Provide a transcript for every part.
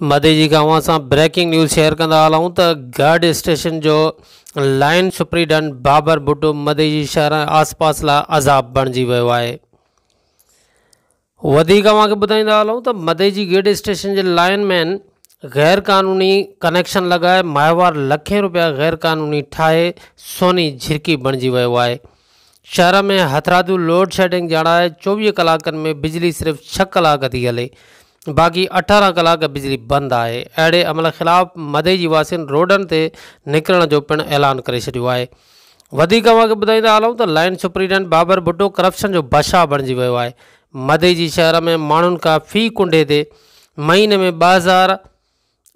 मदे जी गांव सां ब्रेकिंग न्यूज़ शेयर कंदा हलूं त गढ़ स्टेशन जो लाइन सुप्रीडेंट बाबर भुट्टो मदे जी शहर आसपास ला अज़ाब बणिजी वियो आहे। वधीक तव्हांखे ॿुधाईंदा हलूं त मदे जी गढ़ स्टेशन जे लाइनमैन गैर कानूनी कनेक्शन लगाए माहिवार लखें रुपया गैर कानूनी ठाहे सोनी झिरकी बणिजी वियो आहे। शहर में हथरादू लोड शेडिंग जड़ाए 24 कलाकनि में बिजली सिर्फ़ 6 कलाक थी हले, बाक़ी 18 कलाक बिजली बंद है। अड़े अमल खिलाफ़ मदे जी वासियुनि रोडन ते निकरण जो पिण ऐलान करे छॾियो आहे। वधीक तव्हांखे ॿुधाईंदा हलूं त लाइन सुप्रीडेंट बाबर भुट्टो करप्शन जो बादशाह बणिजी वियो आहे। मदे जी शहर में माण्हुनि खां फ़ी कुंडे ते महीने में 2000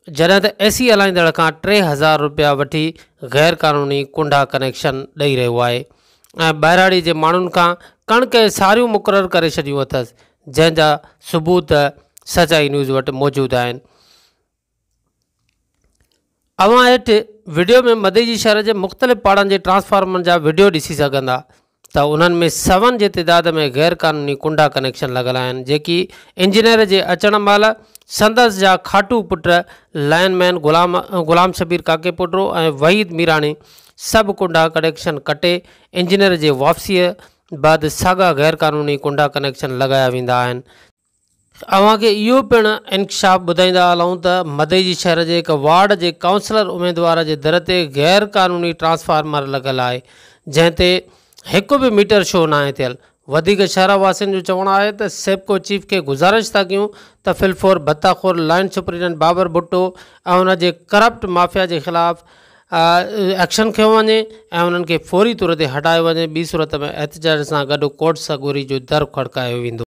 जॾहिं त एसी हलाईंदड़ खां 3000 रुपया वठी गैर कानूनी कुंडा कनेक्शन ॾेई रहियो आहे ऐं ॿाहिराड़ी जे माण्हुनि खां कणिक ऐं सारियूं मुक़ररु करे छॾियूं अथसि, जंहिंजा सबूत सचाई न्यूज़ वटि मौजूदु आहिनि। अवां हेठि वीडियो में मदे जी शहर जे मुख़्तलिफ़ पाड़नि जे ट्रांसफार्मर जा वीडियो ॾिसी सघंदा त उन्हनि में 7 जे तइदाद में गैर कानूनी कुंडा कनेक्शन लॻल आहिनि, जेकी इंजीनियर जे अचण महिल संदसि जा खाटू पुट लाइनमैन गुलाम शबीर काके पुटरो ऐं वहीद मीराणी सभु कुंडा कनेक्शन कटे इंजीनियर जे वापसीअ बाद साॻा गैर कानूनी कुंडा कनेक्शन लॻाया वेंदा आहिनि। अव्हांखे इहो पिणु इंकशाफ ॿुधाईंदा हलूं त मदे जी शहर जे हिकु वार्ड जे काउंसलर उम्मीदवार जे दर ते गैर कानूनी ट्रांसफार्मर लॻल आहे, जंहिं ते हिकु बि मीटर शो न आहे थियल। वधीक शहर वासियुनि जो चवणु आहे त सेप्को चीफ खे गुज़ारिश था कयूं त फिलफोर बत्ताखोर लाइन सुप्रीडेंट बाबर भुट्टो ऐं उन जे करप्ट माफ़िया जे ख़िलाफ़ एक्शन खयो वञे ऐं उन्हनि खे फौरी तौर ते हटायो वञे। ॿी सूरत में एहतजाज सां गॾु कोर्ट सॻोरी जो दर खड़कायो वेंदो।